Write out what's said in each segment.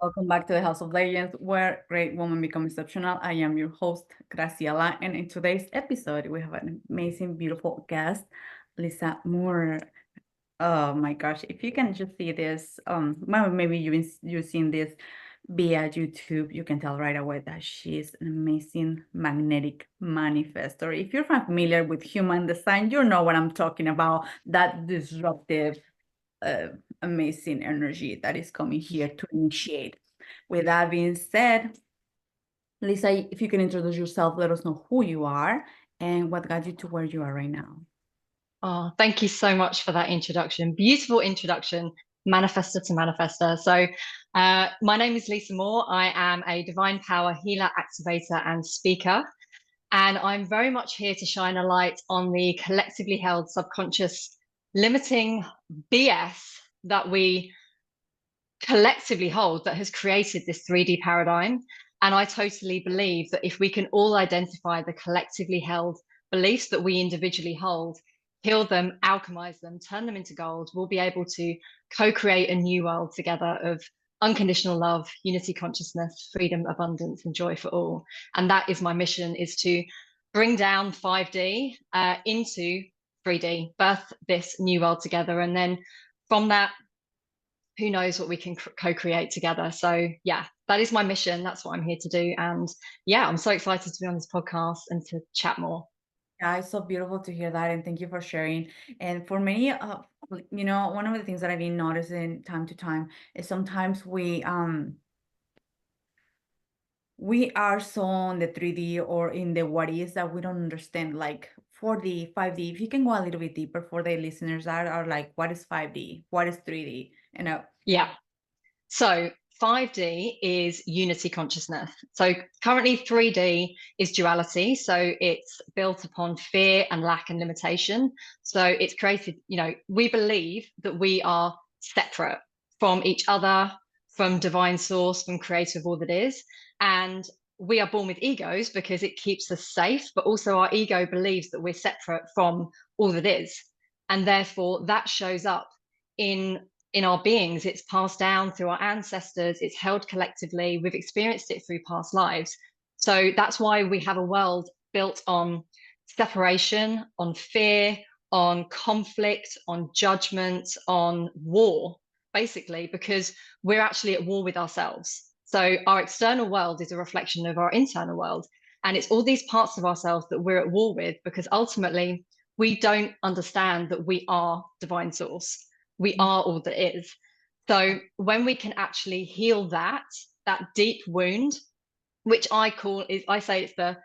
Welcome back to the House of Legends, where great women become exceptional. I am your host, Graciela, and in today's episode, we have an amazing, beautiful guest, Lisa Moore. Oh my gosh, if you can just see this, well, maybe you've seen this via YouTube, you can tell right away that she's an amazing magnetic manifestor. If you're familiar with human design, you know what I'm talking about, that disruptive uh, amazing energy that is coming here to initiate. With that being said, Lisa, if you can introduce yourself, let us know who you are and what got you to where you are right now. Oh, thank you so much for that introduction. Beautiful introduction, manifestor to manifestor. My name is Lisa Moore. I am a divine power healer, activator, and speaker. And I'm very much here to shine a light on the collectively held subconscious limiting BS that we collectively hold that has created this 3D paradigm. And I totally believe that if we can all identify the collectively held beliefs that we individually hold, heal them, alchemize them, turn them into gold, we'll be able to co-create a new world together of unconditional love, unity consciousness, freedom, abundance, and joy for all. And that is my mission, is to bring down 5D into 3D, birth this new world together. And then from that, who knows what we can co-create together. So yeah, that is my mission. That's what I'm here to do. And yeah, I'm so excited to be on this podcast and to chat more. Yeah, it's so beautiful to hear that, and thank you for sharing. And for me, one of the things that I've been noticing time to time is sometimes we are so on the 3D or in the what is that we don't understand, like 4D, 5D. If you can go a little bit deeper for the listeners that are like, what is 5D? What is 3D? Yeah. So 5D is unity consciousness. So currently 3D is duality. So it's built upon fear and lack and limitation. So it's created, we believe that we are separate from each other, from divine source, from creator of all that is. And we are born with egos because it keeps us safe, but also our ego believes that we're separate from all that is. And therefore that shows up in our beings. It's passed down through our ancestors, it's held collectively, we've experienced it through past lives. So that's why we have a world built on separation, on fear, on conflict, on judgment, on war, basically, because we're actually at war with ourselves. So our external world is a reflection of our internal world. And it's all these parts of ourselves that we're at war with, because ultimately we don't understand that we are divine source. We are all that is. So when we can actually heal that deep wound, which I say it's the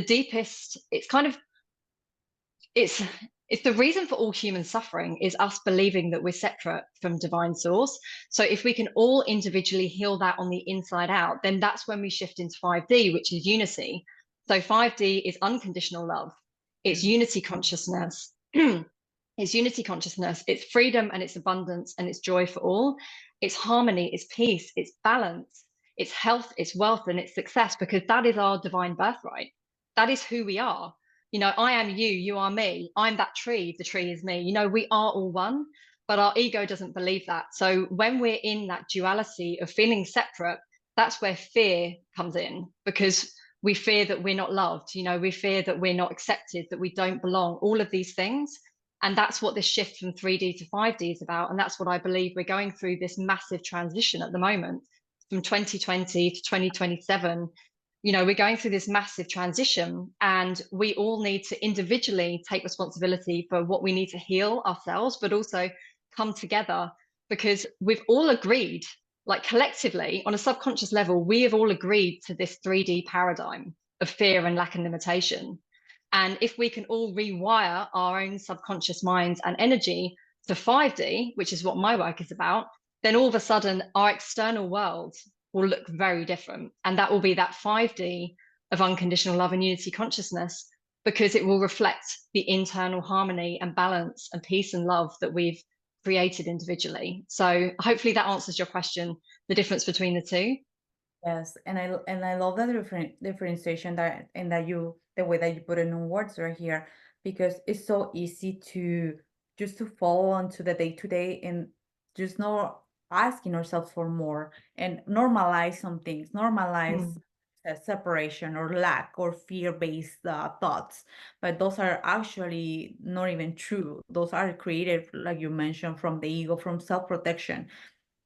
deepest, it's it's the reason for all human suffering is us believing that we're separate from divine source. So if we can all individually heal that on the inside out, then that's when we shift into 5D, which is unity. So 5D is unconditional love. It's unity consciousness. It's unity consciousness, it's freedom and it's abundance and it's joy for all. It's harmony, it's peace, it's balance, it's health, it's wealth, and it's success, because that is our divine birthright. That is who we are. I am you, you are me. I'm that tree, the tree is me. We are all one, but our ego doesn't believe that. So when we're in that duality of feeling separate, that's where fear comes in, because we fear that we're not loved. We fear that we're not accepted, that we don't belong, all of these things. And that's what this shift from 3D to 5D is about. And that's what I believe we're going through, this massive transition at the moment from 2020 to 2027. We're going through this massive transition, and we all need to individually take responsibility for what we need to heal ourselves, but also come together, because we've all agreed, like collectively on a subconscious level, we have all agreed to this 3D paradigm of fear and lack and limitation. And if we can all rewire our own subconscious minds and energy to 5D, which is what my work is about, then all of a sudden our external world will look very different. And that will be that 5D of unconditional love and unity consciousness, because it will reflect the internal harmony and balance and peace and love that we've created individually. So hopefully that answers your question, the difference between the two. Yes, and I love the differentiation that and that you the way that you put it in words right here, because it's so easy to just to fall onto the day to day and just know asking ourselves for more and normalize some things, normalize Mm. separation or lack or fear-based thoughts. But those are actually not even true. Those are created, like you mentioned, from the ego, from self-protection.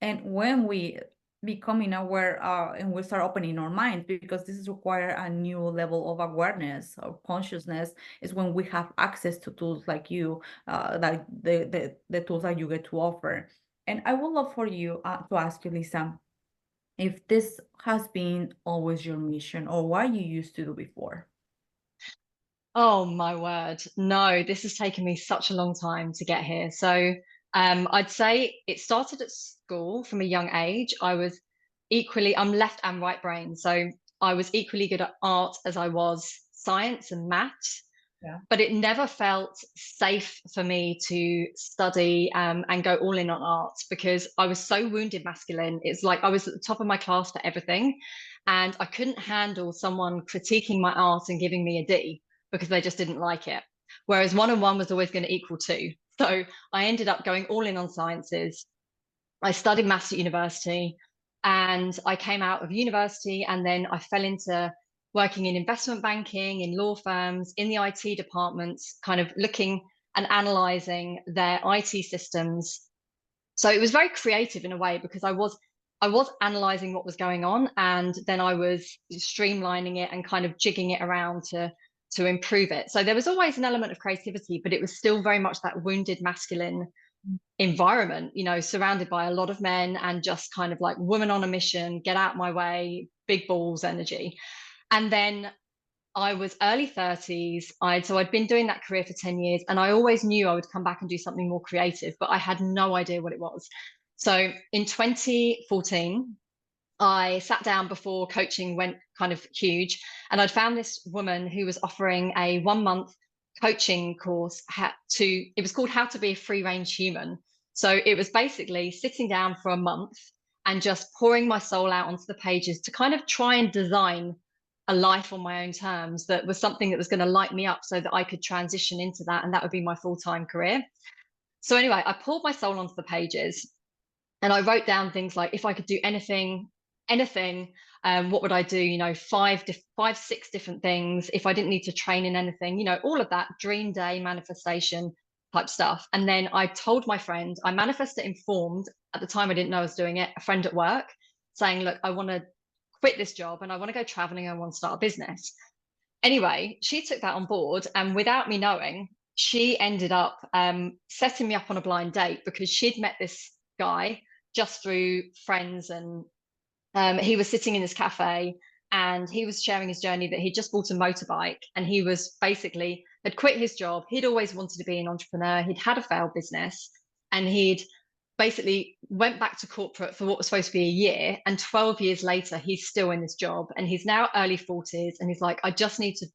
And when we becoming aware and we start opening our minds, because this is require a new level of awareness or consciousness, is when we have access to tools like you, like the tools that you get to offer. And I would love for you to ask you, Lisa, if this has been always your mission or what you used to do before. Oh my word. No, this has taken me such a long time to get here. So I'd say it started at school from a young age. I'm left and right brain. So I was equally good at art as I was science and maths, Yeah. but it never felt safe for me to study and go all in on art because I was so wounded masculine. It's like I was at the top of my class for everything, and I couldn't handle someone critiquing my art and giving me a D because they just didn't like it. Whereas one and one was always going to equal two. So I ended up going all in on sciences. I studied maths at university, and I came out of university and then I fell into working in investment banking, in law firms, in the IT departments, kind of looking and analyzing their IT systems. So it was very creative in a way because I was analyzing what was going on, and then I was streamlining it and kind of jigging it around to improve it. So there was always an element of creativity, but it was still very much that wounded masculine environment, surrounded by a lot of men and just kind of like woman on a mission, get out my way, big balls energy. And then I was early 30s. I'd been doing that career for 10 years, and I always knew I would come back and do something more creative, but I had no idea what it was. So in 2014, I sat down before coaching went kind of huge, and I'd found this woman who was offering a 1 month coaching course. It was called How to Be a Free Range Human. So it was basically sitting down for a month and just pouring my soul out onto the pages to kind of try and design a life on my own terms that was something that was going to light me up so that I could transition into that, and that would be my full-time career. So anyway, I poured my soul onto the pages, and I wrote down things like if I could do anything, what would I do? Five, six different things. If I didn't need to train in anything, all of that dream day manifestation type stuff. And then I told my friend, I manifested informed at the time. I didn't know I was doing it. A friend at work saying, look, I want to quit this job and I want to go traveling. I want to start a business. Anyway, she took that on board, and without me knowing, she ended up setting me up on a blind date because she'd met this guy just through friends, and he was sitting in this cafe and he was sharing his journey that he'd just bought a motorbike, and he was basically had quit his job. He'd always wanted to be an entrepreneur. He'd had a failed business, and he'd basically went back to corporate for what was supposed to be a year, and 12 years later he's still in this job, and he's now early 40s, and he's like, I just need to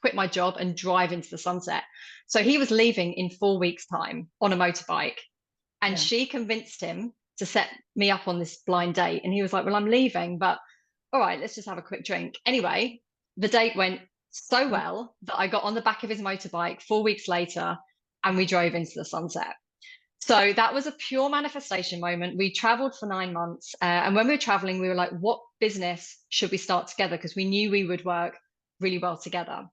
quit my job and drive into the sunset. So he was leaving in 4 weeks time on a motorbike, and Yeah. she convinced him to set me up on this blind date, and he was like, well, I'm leaving, but all right, let's just have a quick drink. Anyway, the date went so well that I got on the back of his motorbike 4 weeks later and we drove into the sunset. So that was a pure manifestation moment. We traveled for 9 months. And when we were traveling, we were like, what business should we start together? Because we knew we would work really well together.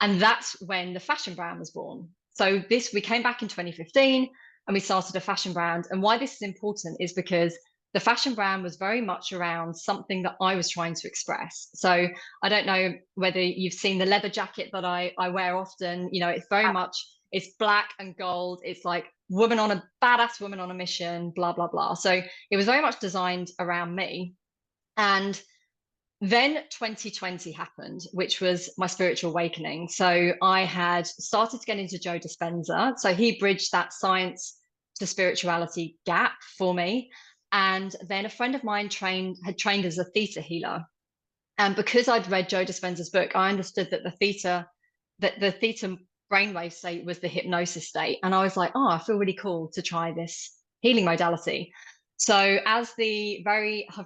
And that's when the fashion brand was born. So we came back in 2015 and we started a fashion brand. And why this is important is because the fashion brand was very much around something that I was trying to express. So I don't know whether you've seen the leather jacket that I wear often. It's very much, it's black and gold. It's like badass woman on a mission, blah, blah, blah. So it was very much designed around me. And then 2020 happened, which was my spiritual awakening. So I had started to get into Joe Dispenza. So he bridged that science to spirituality gap for me. And then a friend of mine had trained as a Theta healer. And because I'd read Joe Dispenza's book, I understood that the Theta brainwave state was the hypnosis state. And I was like, oh, I feel really cool to try this healing modality. So I've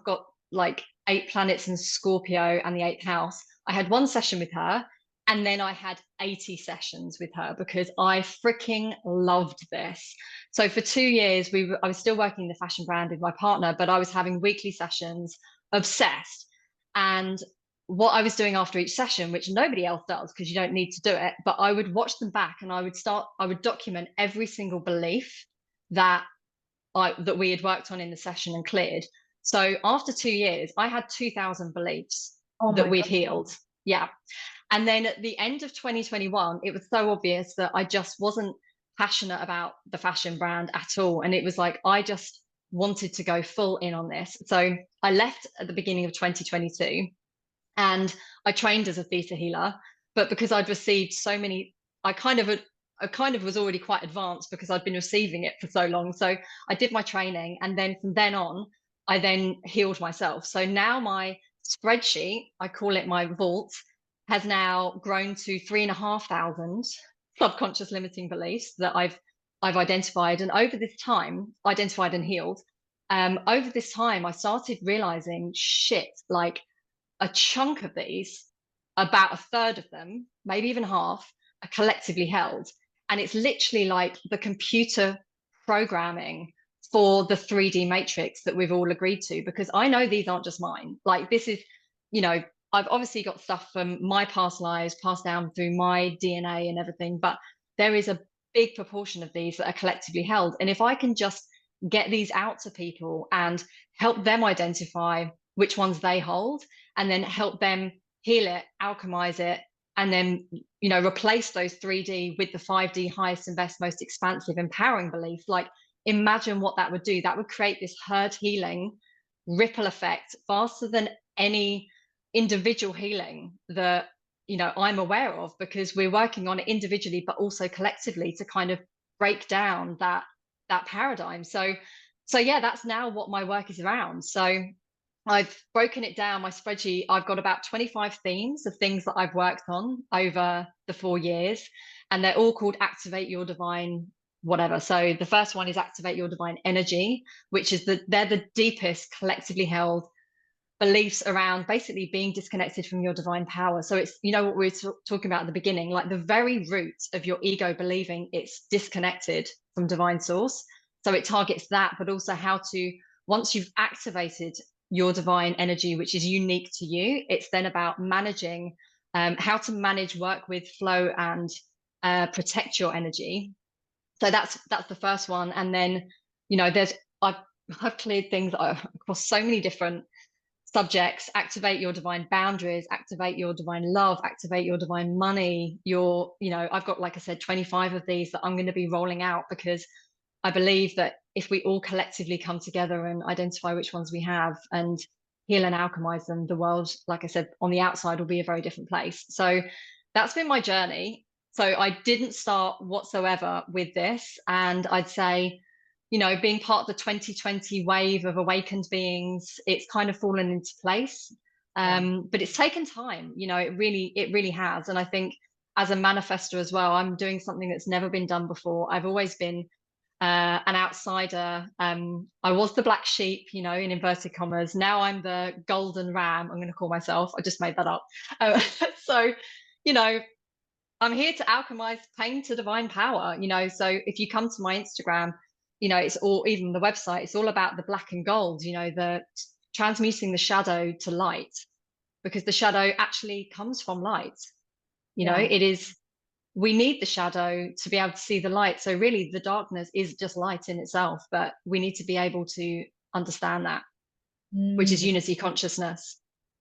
got like 8 planets in Scorpio and the 8th house. I had one session with her, And then I had 80 sessions with her because I freaking loved this. So for 2 years, I was still working in the fashion brand with my partner, but I was having weekly sessions, obsessed. And what I was doing after each session, which nobody else does because you don't need to do it, but I would watch them back and I would document every single belief that we had worked on in the session and cleared. So after 2 years, I had 2,000 beliefs Oh that my we'd God. healed. Yeah. And then at the end of 2021, it was so obvious that I just wasn't passionate about the fashion brand at all. And it was like, I just wanted to go full in on this. So I left at the beginning of 2022 and I trained as a theta healer. But because I'd received so many, I kind of was already quite advanced because I'd been receiving it for so long. So I did my training. And then from then on, I then healed myself. So now my spreadsheet, I call it my vault, has now grown to 3,500 subconscious limiting beliefs that I've identified. And over this time, identified and healed. Over this time, I started realizing shit, like a chunk of these, about a third of them, maybe even half, are collectively held. And it's literally like the computer programming for the 3D matrix that we've all agreed to, because I know these aren't just mine. Like this is, I've obviously got stuff from my past lives passed down through my DNA and everything, but there is a big proportion of these that are collectively held. And if I can just get these out to people and help them identify which ones they hold, and then help them heal it, alchemize it, and then replace those 3D with the 5D highest and best, most expansive, empowering beliefs. Like imagine what that would do. That would create this herd healing ripple effect faster than any individual healing that I'm aware of, because we're working on it individually but also collectively to kind of break down that paradigm. So yeah, that's now what my work is around. So I've broken it down, my spreadsheet. I've got about 25 themes of things that I've worked on over the 4 years, and they're all called Activate Your Divine whatever. So the first one is Activate Your Divine Energy, which is they're the deepest collectively held beliefs around basically being disconnected from your divine power. So it's, what we were talking about at the beginning, like the very root of your ego believing it's disconnected from divine source. So it targets that, but also how to, once you've activated your divine energy, which is unique to you, it's then about managing, how to manage, work with, flow, and protect your energy. So that's the first one. And then, I've cleared things across so many different subjects. Activate your divine boundaries, activate your divine love, activate your divine money. I've got, like I said, 25 of these that I'm going to be rolling out, because I believe that if we all collectively come together and identify which ones we have and heal and alchemize them, the world, like I said, on the outside will be a very different place. So that's been my journey. So I didn't start whatsoever with this. And I'd say, being part of the 2020 wave of awakened beings, it's kind of fallen into place. But it's taken time, it really has. And I think as a manifestor as well, I'm doing something that's never been done before. I've always been an outsider. I was the black sheep, in inverted commas. Now I'm the golden ram, I'm going to call myself. I just made that up. So, I'm here to alchemize pain to divine power, so if you come to my Instagram, it's all, even the website, it's all about the black and gold, the transmuting the shadow to light, because the shadow actually comes from light. It is, we need the shadow to be able to see the light. So really the darkness is just light in itself, but we need to be able to understand that, which is unity consciousness.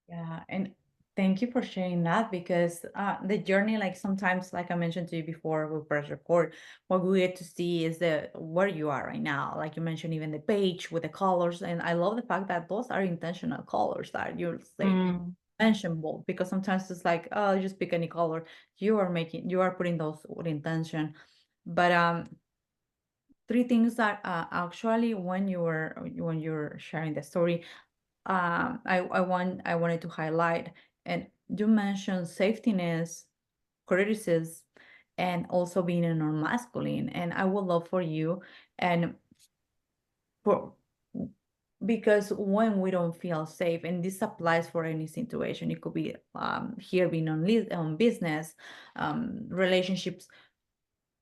Yeah, and thank you for sharing that, because the journey, like sometimes, like I mentioned to you before we press record, what we get to see is where you are right now. Like you mentioned, even the page with the colors, and I love the fact that those are intentional colors that you say mention bold, because sometimes it's like, oh, just pick any color. You are putting those with intention. But three things that actually when you're sharing the story, I wanted to highlight, and you mentioned safetiness, criticism, and also being a non-masculine. And I would love for you and for Because when we don't feel safe, and this applies for any situation, it could be here being on business, relationships,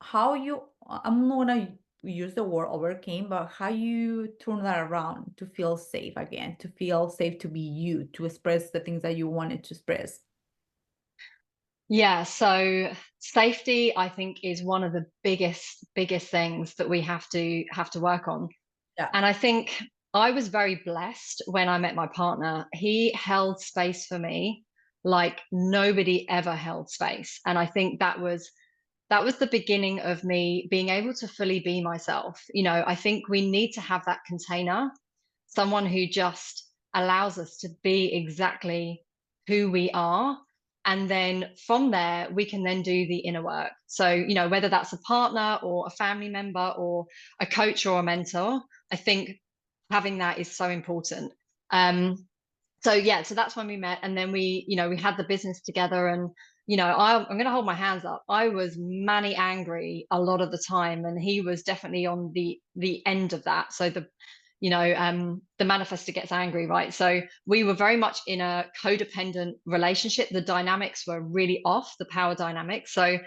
how you, I'm not gonna use the word overcame, but how you turn that around to feel safe again, to feel safe to be you, to express the things that you wanted to express. Yeah, so safety, I think, is one of the biggest things that we have to work on. Yeah. And I think I was very blessed when I met my partner. He held space for me like nobody ever held space. And I think that was the beginning of me being able to fully be myself. I think we need to have that container, someone who just allows us to be exactly who we are. And then from there, we can then do the inner work. So, whether that's a partner or a family member or a coach or a mentor, I think having that is so important. So yeah, so that's when we met, and then we had the business together, and I'm going to hold my hands up. I was manny angry a lot of the time, and he was definitely on the end of that. So the manifestor gets angry, right? So we were very much in a codependent relationship. The dynamics were really off, the power dynamics. So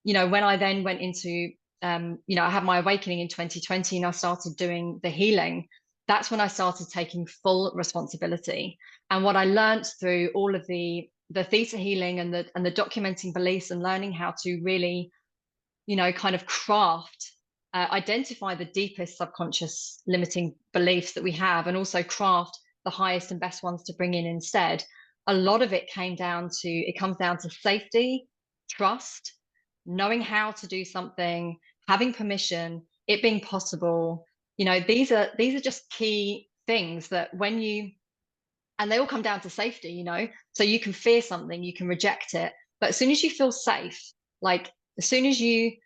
when I then went into I had my awakening in 2020, and I started doing the healing. That's when I started taking full responsibility. And what I learned through all of the theta healing and the documenting beliefs and learning how to really, kind of craft, identify the deepest subconscious limiting beliefs that we have, and also craft the highest and best ones to bring in instead. A lot of it comes down to safety, trust, knowing how to do something, having permission, it being possible. These are just key things that and they all come down to safety. So you can fear something, you can reject it, but as soon as you feel safe, like as soon as you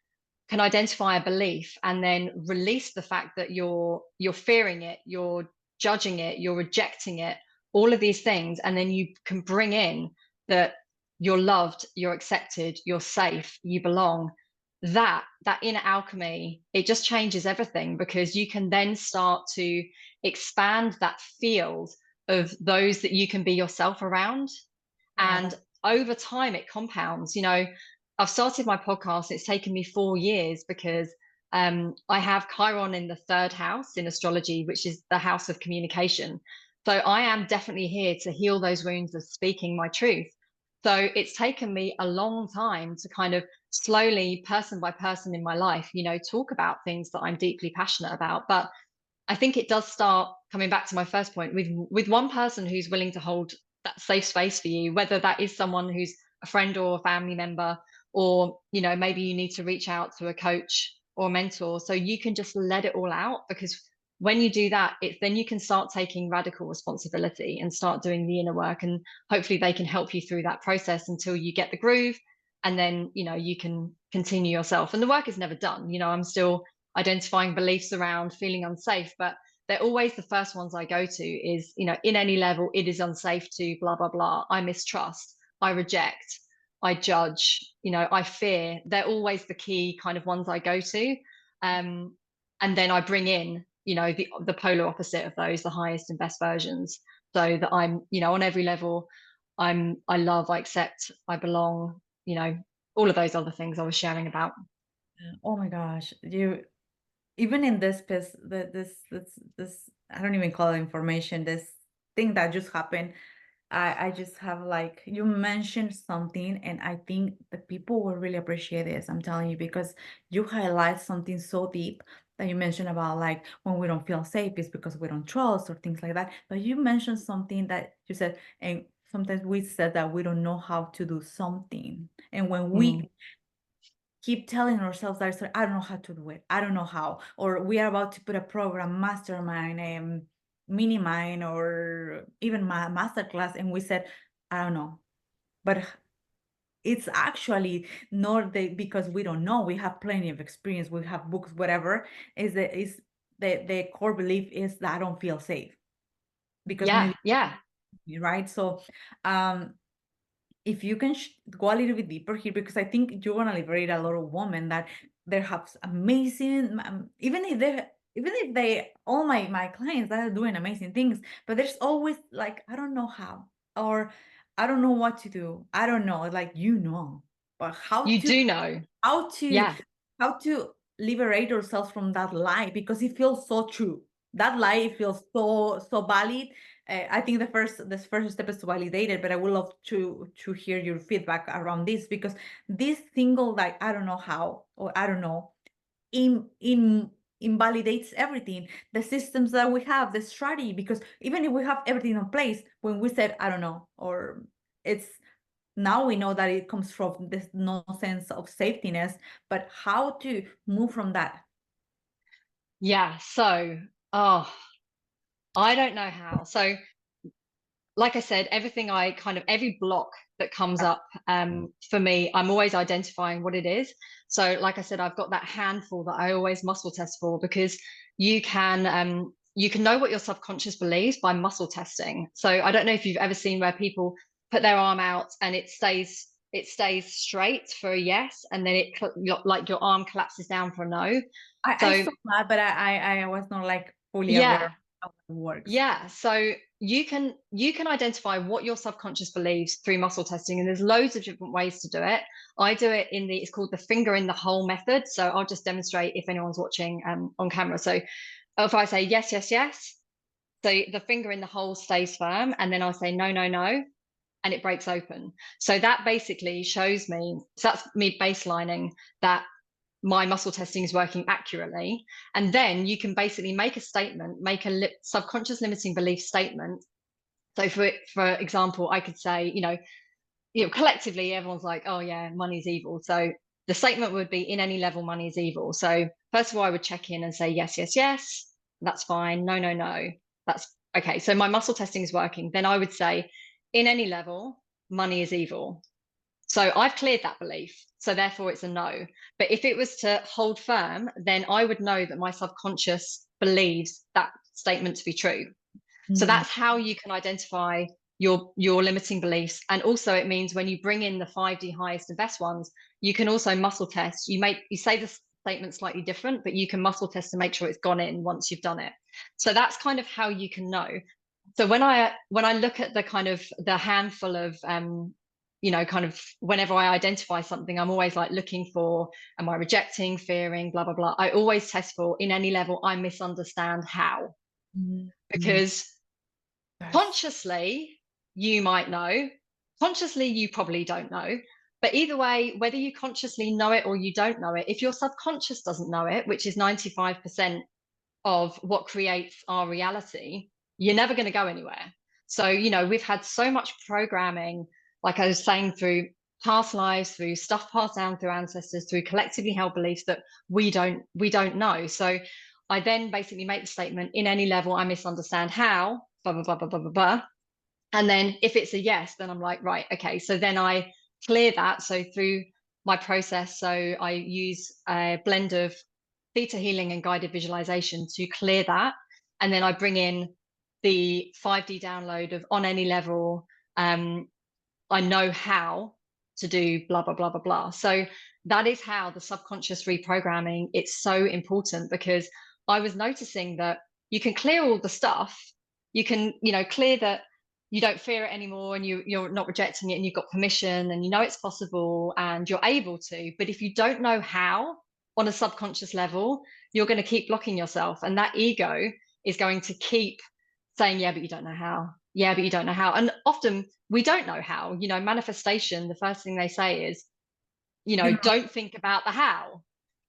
can identify a belief and then release the fact that you're fearing it, you're judging it, you're rejecting it, all of these things, and then you can bring in that you're loved, you're accepted, you're safe, you belong. That inner alchemy, it just changes everything, because you can then start to expand that field of those that you can be yourself around. Yeah. And over time it compounds. I've started my podcast. It's taken me 4 years, because I have Chiron in the third house in astrology, which is the house of communication. So I am definitely here to heal those wounds of speaking my truth. So it's taken me a long time to kind of slowly, person by person in my life, talk about things that I'm deeply passionate about. But I think it does start, coming back to my first point, with one person who's willing to hold that safe space for you, whether that is someone who's a friend or a family member, or maybe you need to reach out to a coach or a mentor, so you can just let it all out. Because when you do that, then you can start taking radical responsibility and start doing the inner work, and hopefully they can help you through that process until you get the groove, and then you can continue yourself. And the work is never done. I'm still identifying beliefs around feeling unsafe, but they're always the first ones I go to. Is in any level, it is unsafe to blah blah blah, I mistrust, I reject, I judge, I fear. They're always the key kind of ones I go to. And then I bring in the polar opposite of those, the highest and best versions, so that I'm on every level, I love, I accept, I belong, all of those other things I was sharing about. Oh my gosh, you, even in this piece, this I don't even call it information, this thing that just happened, I just have, like, you mentioned something, and I think the people will really appreciate this. I'm telling you, because you highlight something so deep that you mentioned about, like, when we don't feel safe, it's because we don't trust or things like that. But you mentioned something that you said, and sometimes we said that we don't know how to do something. And when Mm. we keep telling ourselves that, so I don't know how to do it, I don't know how, or we are about to put a program, mastermind, mini mind, or even my masterclass, and we said, I don't know. But it's actually not because we don't know. We have plenty of experience, we have books, whatever. The core belief is that I don't feel safe, because Yeah, maybe, yeah. right? So if you can go a little bit deeper here, because I think you're gonna liberate a lot of women that they have amazing, even if they even if all my clients that are doing amazing things, but there's always like, I don't know how, or I don't know what to do. I don't know, like, but You do know. how to Yeah. how to liberate ourselves from that lie, because it feels so true. That lie feels so valid. I think this first step is to validate it, but I would love to hear your feedback around this, because this single, like, I don't know how, or I don't know, in invalidates everything, the systems that we have, the strategy, because even if we have everything in place, when we said I don't know, or it's, now we know that it comes from this no sense of safetyness, but how to move from that? Yeah. So, oh, I don't know how. So, like I said, every block that comes up for me, I'm always identifying what it is. So, like I said, I've got that handful that I always muscle test for, because you can know what your subconscious believes by muscle testing. So, I don't know if you've ever seen where people put their arm out and it stays straight for a yes, and then like your arm collapses down for a no. I So saw that, but I was not like fully aware yeah, of how it works. yeah, so you can identify what your subconscious believes through muscle testing, and there's loads of different ways to do it. I do it it's called the finger in the hole method. So I'll just demonstrate if anyone's watching on camera. So if I say yes, yes, yes, so the finger in the hole stays firm, and then I say no, no, no, and it breaks open. So that basically shows me, so that's me baselining that my muscle testing is working accurately. And then you can basically make a statement, make a subconscious limiting belief statement. So for example, I could say, collectively everyone's like, oh yeah, money's evil. So the statement would be, in any level, money is evil. So first of all, I would check in and say yes, yes, yes, that's fine. No, no, no, that's okay. So my muscle testing is working. Then I would say, in any level, money is evil. So I've cleared that belief. So therefore it's a no. But if it was to hold firm, then I would know that my subconscious believes that statement to be true. So Mm. that's how you can identify your limiting beliefs. And also it means when you bring in the 5D highest and best ones, you can also muscle test. You say the statement slightly different, but you can muscle test to make sure it's gone in once you've done it. So that's kind of how you can know. So when I look at the kind of the handful of kind of whenever I identify something, I'm always like looking for, am I rejecting, fearing, blah, blah, blah. I always test for, in any level, I misunderstand how. Mm. Because Yes. consciously, you might know, consciously, you probably don't know. But either way, whether you consciously know it or you don't know it, if your subconscious doesn't know it, which is 95% of what creates our reality, you're never going to go anywhere. So, we've had so much programming, like I was saying, through past lives, through stuff passed down through ancestors, through collectively held beliefs that we don't know. So I then basically make the statement, in any level, I misunderstand how, blah, blah, blah, blah, blah, blah, blah. And then if it's a yes, then I'm like, right, okay. So then I clear that. So through my process, so I use a blend of theta healing and guided visualization to clear that. And then I bring in the 5D download of, on any level, I know how to do blah, blah, blah, blah, blah. So that is how the subconscious reprogramming, it's so important, because I was noticing that you can clear all the stuff. You can, clear that you don't fear it anymore, and you're not rejecting it, and you've got permission, and it's possible, and you're able to. But if you don't know how on a subconscious level, you're going to keep blocking yourself. And that ego is going to keep saying, yeah, but you don't know how. Yeah, but you don't know how. And often we don't know how. Manifestation, the first thing they say is, You know, don't think about the how.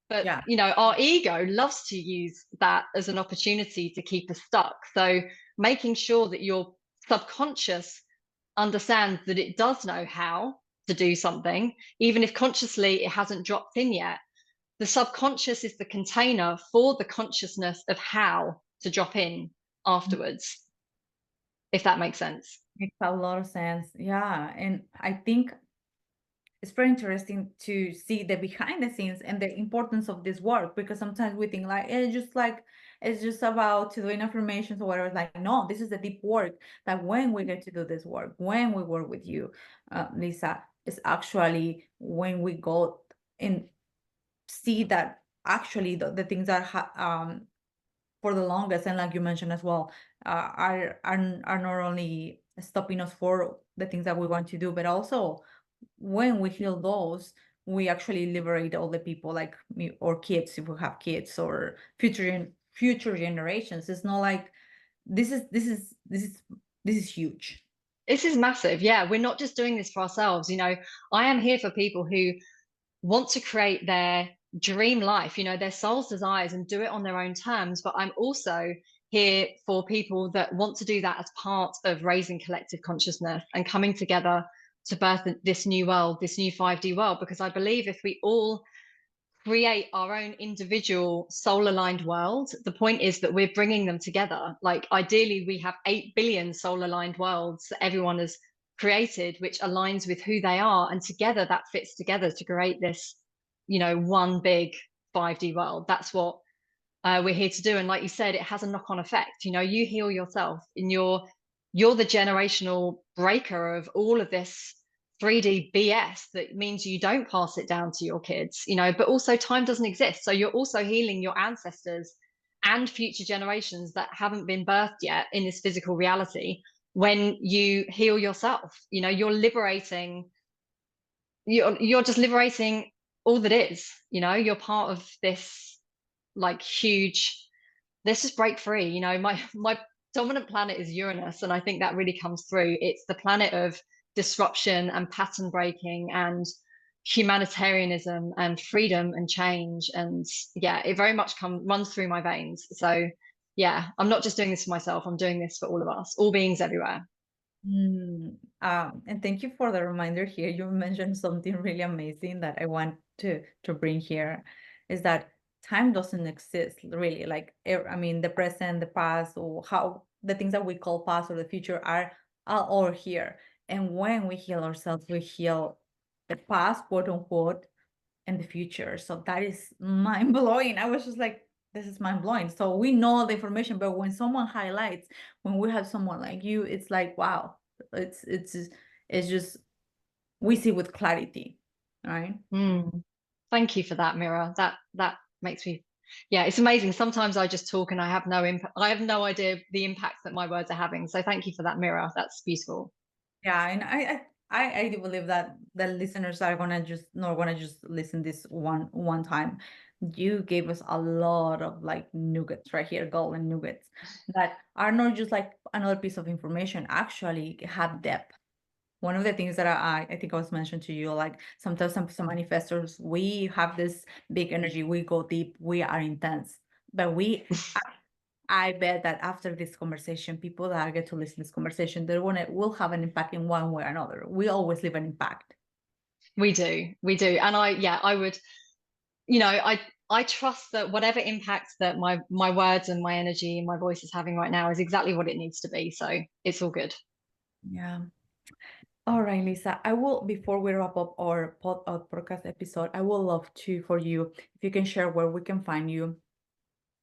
But, yeah. our ego loves to use that as an opportunity to keep us stuck. So making sure that your subconscious understands that it does know how to do something, even if consciously it hasn't dropped in yet. The subconscious is the container for the consciousness of how to drop in afterwards, if that makes sense. Makes a lot of sense. Yeah. And I think it's very interesting to see the behind the scenes and the importance of this work, because sometimes we think like it's just about doing affirmations or whatever. It's like, no, this is the deep work that when we get to do this work, when we work with you, Lisa, is actually when we go and see that actually the things that for the longest, and like you mentioned as well, are not only stopping us for the things that we want to do, but also when we heal those, we actually liberate all the people, like me or kids, if we have kids, or future generations. It's not like this is huge. This is massive. Yeah, we're not just doing this for ourselves. I am here for people who want to create their dream life, their soul's desires, and do it on their own terms. But I'm also here for people that want to do that as part of raising collective consciousness and coming together to birth this new world, this new 5D world. Because I believe if we all create our own individual soul aligned world, the point is that we're bringing them together. Like, ideally, we have 8 billion soul aligned worlds that everyone has created, which aligns with who they are. And together that fits together to create this, one big 5D world. That's what we're here to do. And like you said, it has a knock on effect. You heal yourself, and you're the generational breaker of all of this 3D BS that means you don't pass it down to your kids, but also time doesn't exist. So you're also healing your ancestors and future generations that haven't been birthed yet in this physical reality. When you heal yourself, you're just liberating all that is. You're part of this, like, huge, let's just break free. My dominant planet is Uranus, and I think that really comes through. It's the planet of disruption and pattern breaking and humanitarianism and freedom and change. And yeah, it very much runs through my veins. So yeah, I'm not just doing this for myself, I'm doing this for all of us, all beings everywhere. And thank you for the reminder here. You mentioned something really amazing that I want to bring here, is that time doesn't exist really. Like, I mean, the present, the past, or how the things that we call past or the future are all here. And when we heal ourselves, we heal the past, quote unquote, and the future. So that is mind blowing. I was just like, this is mind blowing. So we know the information, but when someone highlights, when we have someone like you, it's like, wow, it's just, we see with clarity, right? Thank you for that, Mira. That makes me, yeah, it's amazing. Sometimes I just talk and I have no impact. I have no idea the impact that my words are having. So thank you for that, Mira. That's beautiful. Yeah, and I do believe that the listeners are gonna just not gonna just listen this one time. You gave us a lot of like nuggets right here, golden nuggets that are not just like another piece of information, actually have depth. One of the things that I think I was mentioned to you, like sometimes some manifestors, we have this big energy, we go deep, we are intense, but I bet that after this conversation, people that get to listen to this conversation, will have an impact in one way or another. We always leave an impact. We do. And I would, I trust that whatever impact that my words and my energy and my voice is having right now is exactly what it needs to be. So it's all good. Yeah. All right, Lisa. I will, before we wrap up our podcast episode, I would love for you, if you can share where we can find you.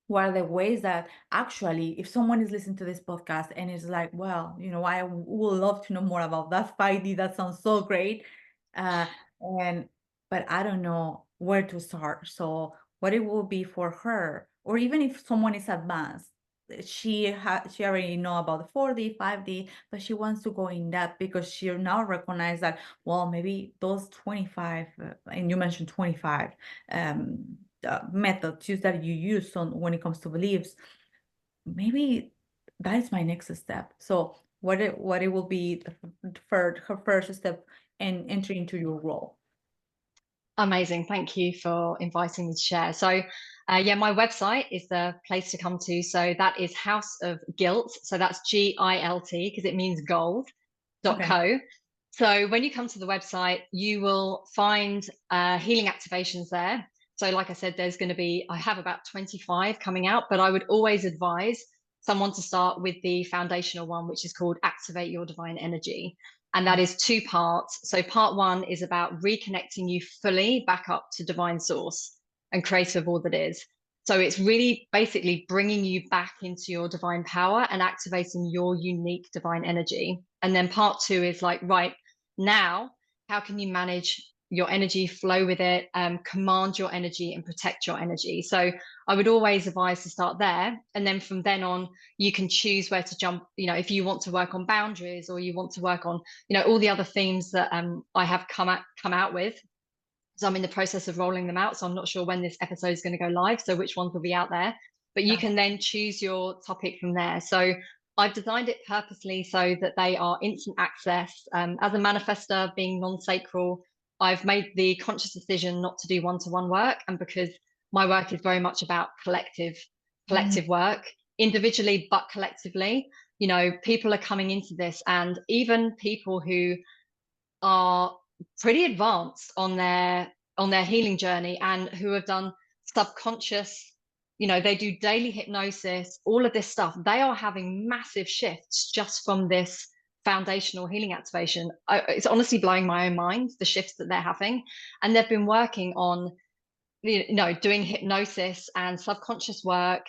What are the ways that actually, if someone is listening to this podcast and is like, well, I would love to know more about that 5D, that sounds so great. But I don't know where to start. So what it will be for her, or even if someone is advanced, she already know about the 4D, 5D, but she wants to go in depth because she now recognize that, well, maybe those 25, and you mentioned 25, methods that you use when it comes to beliefs, maybe that is my next step. So what it will be her first step in entering into your role? Amazing. Thank you for inviting me to share. So, yeah, my website is the place to come to. So that is House of Guilt. So that's GILT because it means gold.co. Okay. So when you come to the website, you will find healing activations there. So like I said, I have about 25 coming out, but I would always advise someone to start with the foundational one, which is called Activate Your Divine Energy. And that is 2 parts. So part 1 is about reconnecting you fully back up to divine source and creator of all that is. So it's really basically bringing you back into your divine power and activating your unique divine energy. And then part 2 is like, right now, how can you manage your energy, flow with it, command your energy and protect your energy. So I would always advise to start there. And then from then on, you can choose where to jump, if you want to work on boundaries, or you want to work on, all the other themes that I have come out with. So I'm in the process of rolling them out. So I'm not sure when this episode is going to go live, so which ones will be out there. But you can then choose your topic from there. So I've designed it purposely so that they are instant access. As a manifestor, being non-sacral, I've made the conscious decision not to do one-to-one work. And because my work is very much about collective work, individually but collectively, people are coming into this, and even people who are pretty advanced on their healing journey and who have done subconscious, they do daily hypnosis, all of this stuff, they are having massive shifts just from this foundational healing activation. It's honestly blowing my own mind, the shifts that they're having. And they've been working on doing hypnosis and subconscious work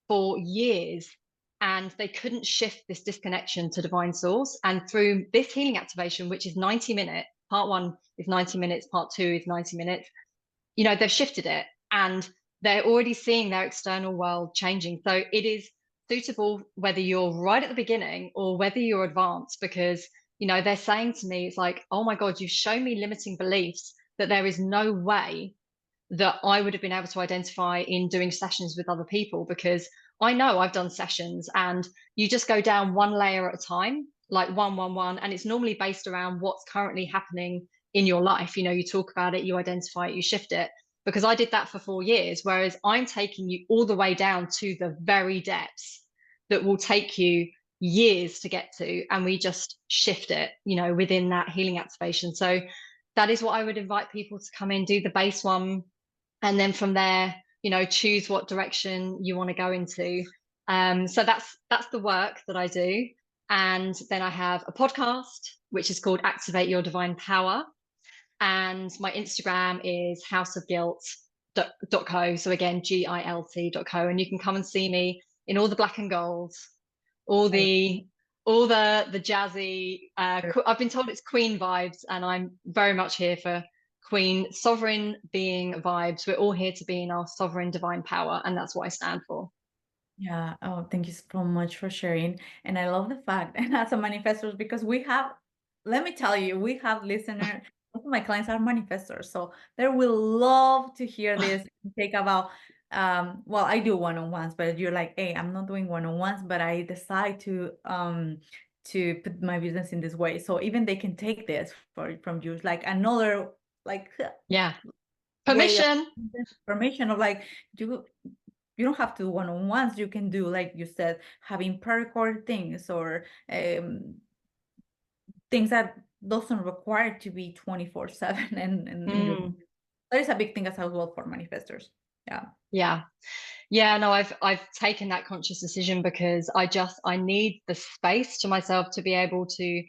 for years, and they couldn't shift this disconnection to divine source. And through this healing activation, which is 90 minutes, part 1 is 90 minutes, part 2 is 90 minutes, they've shifted it, and they're already seeing their external world changing. So it is suitable whether you're right at the beginning or whether you're advanced, because they're saying to me, it's like, oh my God, you've shown me limiting beliefs that there is no way that I would have been able to identify in doing sessions with other people. Because I know I've done sessions and you just go down one layer at a time, like one, and it's normally based around what's currently happening in your life. You talk about it, you identify it, you shift it. Because I did that for 4 years, whereas I'm taking you all the way down to the very depths that will take you years to get to, and we just shift it, within that healing activation. So that is what I would invite people to come in, do the base one, and then from there, choose what direction you want to go into. So that's the work that I do. And then I have a podcast, which is called Activate Your Divine Power. And my Instagram is houseofguilt.co. So again, GILT.co. And you can come and see me in all the black and gold, all the jazzy, I've been told it's queen vibes, and I'm very much here for queen, sovereign being vibes. We're all here to be in our sovereign divine power, and that's what I stand for. Yeah. Oh, thank you so much for sharing. And I love the fact, and as a manifestors, because let me tell you, we have listeners. Most of my clients are manifestors, so they will love to hear this and take about. Well, I do one-on-ones, but you're like, hey, I'm not doing one-on-ones, but I decide to put my business in this way. So even they can take this from you, like another yeah permission of like you don't have to do one-on-ones. You can do, like you said, having pre-recorded things, or things that doesn't require to be 24/7. And that is a big thing as well for manifestors. No, I've taken that conscious decision because I need the space to myself to be able to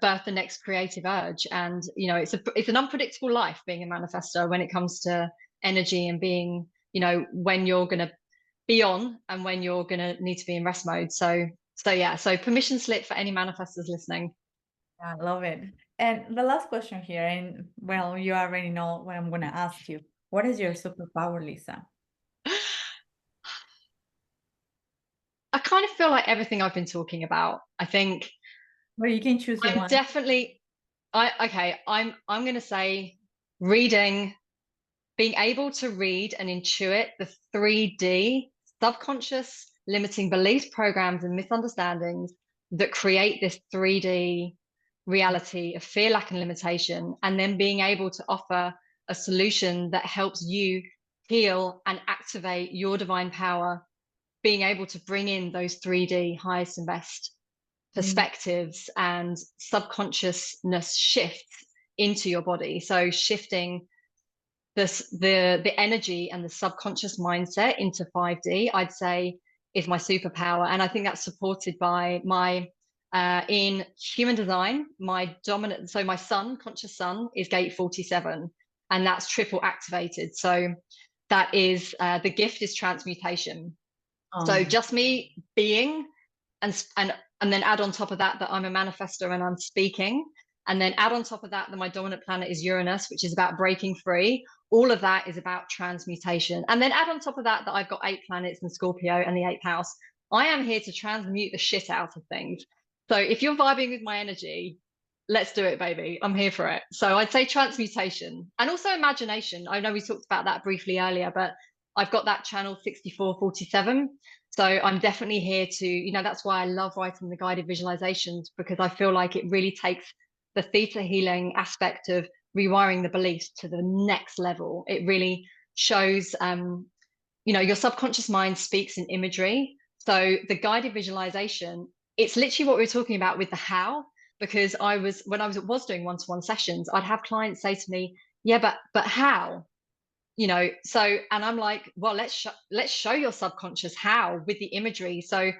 birth the next creative urge. And it's an unpredictable life being a manifestor when it comes to energy and being when you're going to be on and when you're going to need to be in rest mode. So permission slip for any manifestors listening. I love it. And the last question here, and well, you already know what I'm going to ask you. What is your superpower, Lisa? I kind of feel like everything I've been talking about. I think Well, you can choose one. Definitely. I'm going to say reading, being able to read and intuit the 3D subconscious limiting beliefs, programs, and misunderstandings that create this 3D reality of fear, lack, and limitation, and then being able to offer a solution that helps you heal and activate your divine power, being able to bring in those 3D highest and best perspectives and subconsciousness shifts into your body. So shifting the energy and the subconscious mindset into 5D, I'd say, is my superpower. And I think that's supported by my in human design, my dominant, so my sun, conscious sun, is gate 47, and that's triple activated. So that is the gift is transmutation. So just me being and then add on top of that I'm a manifestor and I'm speaking, And then add on top of that, my dominant planet is Uranus, which is about breaking free. All of that is about transmutation. And then add on top of that I've got 8 planets in Scorpio and the 8th house. I am here to transmute the shit out of things. So if you're vibing with my energy, let's do it, baby. I'm here for it. So I'd say transmutation and also imagination. I know we talked about that briefly earlier, but I've got that channel 6447. So I'm definitely here to, that's why I love writing the guided visualizations, because I feel like it really takes the theta healing aspect of rewiring the beliefs to the next level. It really shows, your subconscious mind speaks in imagery. So the guided visualization, it's literally what we were talking about with the how, because when I was doing one-to-one sessions, I'd have clients say to me, yeah, but how? So, and I'm like, well, let's show your subconscious how with the imagery. So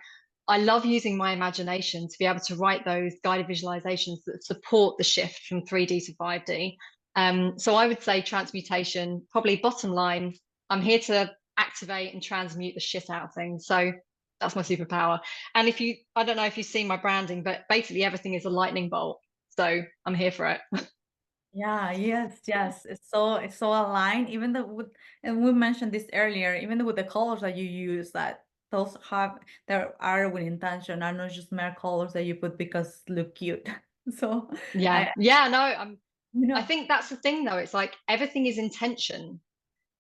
I love using my imagination to be able to write those guided visualizations that support the shift from 3D to 5D. So I would say transmutation, probably bottom line, I'm here to activate and transmute the shit out of things. So that's my superpower. And I don't know if you've seen my branding, but basically everything is a lightning bolt. So I'm here for it. Yeah, yes. It's so aligned. Even and we mentioned this earlier, even with the colors that you use, that those there are with intention, are not just mere colors that you put because look cute. So Yeah. I, No, you I know, think that's the thing though. It's like everything is intention.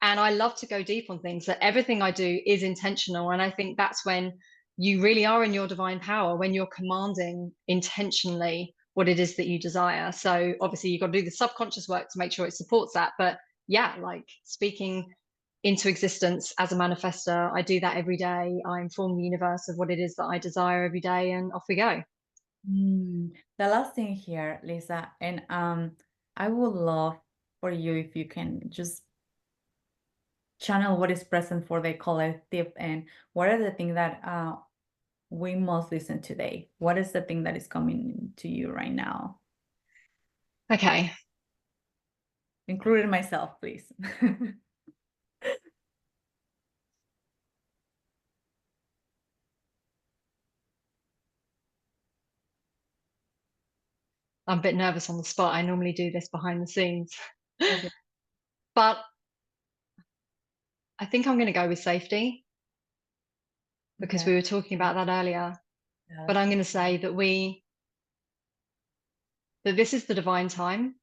And I love to go deep on things. So everything I do is intentional. And I think that's when you really are in your divine power, when you're commanding intentionally what it is that you desire. So obviously you've got to do the subconscious work to make sure it supports that. But yeah, like speaking into existence as a manifestor, I do that every day. I inform the universe of what it is that I desire every day, and off we go. The last thing here, Lisa, and I would love for you if you can just channel what is present for the collective, and what are the things that we must listen today. What is the thing that is coming to you right now? Okay. Including myself, please. I'm a bit nervous on the spot. I normally do this behind the scenes. Okay. But I think I'm going to go with safety, because Okay. we were talking about that earlier. But Yes. I'm going to say that this is the divine time,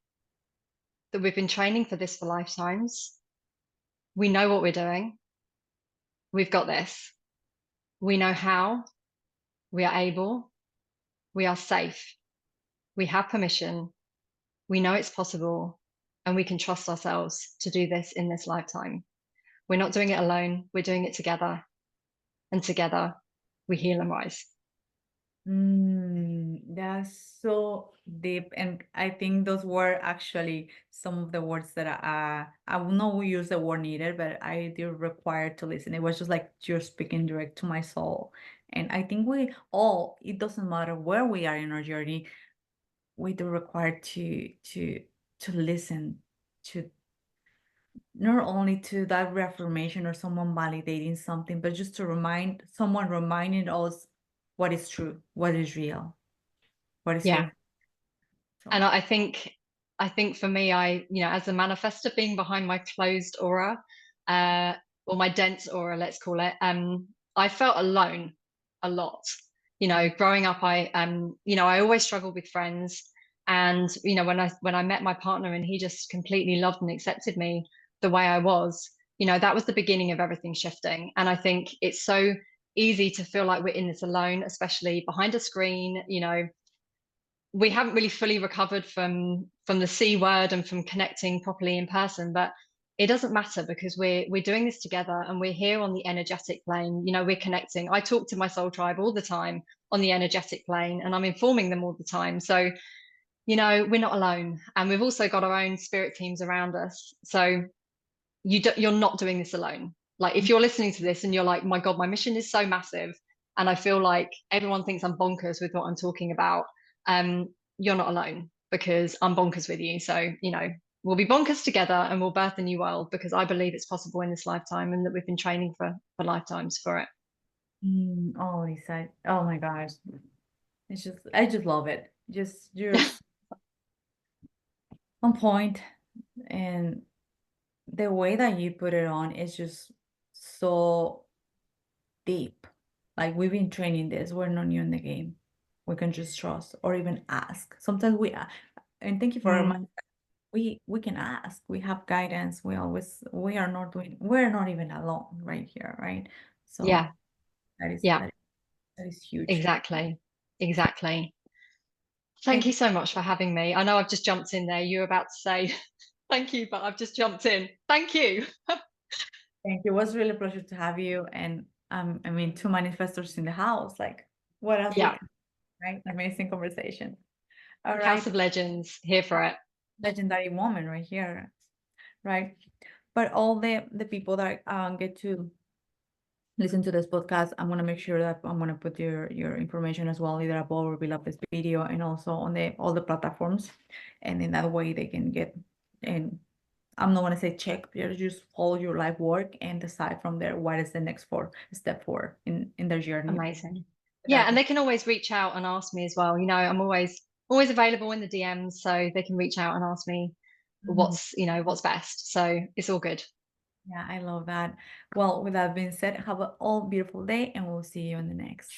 that we've been training for this for lifetimes. We know what we're doing. We've got this. We know how. We are able. We are safe. We have permission. We know it's possible. And we can trust ourselves to do this in this lifetime. We're not doing it alone. We're doing it together. And together, we heal and rise. That's so deep, and I think those were actually some of the words that I will not use the word needed, but I did require to listen. It was just like you're speaking direct to my soul, and I think we all, it doesn't matter where we are in our journey, we do require to listen to, not only to that reaffirmation or someone validating something, but just to reminding us what is true, what is real, what is Yeah. here. So, And I think for me, as a manifestor, being behind my closed aura, or my dense aura, let's call it, I felt alone a lot. Growing up, I always struggled with friends. And, when I met my partner and he just completely loved and accepted me the way I was, that was the beginning of everything shifting. And I think it's so easy to feel like we're in this alone, especially behind a screen. We haven't really fully recovered from the C word and from connecting properly in person, but it doesn't matter, because we're doing this together, and we're here on the energetic plane. We're connecting. I talk to my soul tribe all the time on the energetic plane, and I'm informing them all the time. So we're not alone, and we've also got our own spirit teams around us. So you're not doing this alone. Like, if you're listening to this and you're like, my God, my mission is so massive, and I feel like everyone thinks I'm bonkers with what I'm talking about, you're not alone, because I'm bonkers with you. So, we'll be bonkers together, and we'll birth a new world, because I believe it's possible in this lifetime, and that we've been training for lifetimes for it. oh, Lisa, oh my gosh, I just love it. Just on point, and the way that you put it on is just so deep. Like, we've been training this. We're not new in the game. We can just trust or even ask. Sometimes and thank you for reminding. We can ask. We have guidance. We are not even alone right here, right? So Yeah, that is yeah, that is huge. exactly. Exactly. Thank Thank you you. so much for having me. I know I've just jumped in there. You were about to say thank you, but I've just jumped in. Thank you. Thank you. It was really a pleasure to have you. And I mean, two manifestors in the house. Like, what else we Yeah, can, right? Amazing conversation. All House right. of Legends, here for it. Legendary woman right here, right? But all the people that get to listen to this podcast, I'm gonna make sure that I'm gonna put your information as well, either above or below this video, and also on the all the platforms, and in that way they can get. And I'm not gonna say check, just follow your life work and decide from there what is the next step forward in their journey. Amazing. Yeah, That and they can always reach out and ask me as well. You know, I'm always available in the DMs, so they can reach out and ask me Mhm. what's best. So it's all good. Yeah, I love that. Well, with that being said, have an all beautiful day, and we'll see you in the next.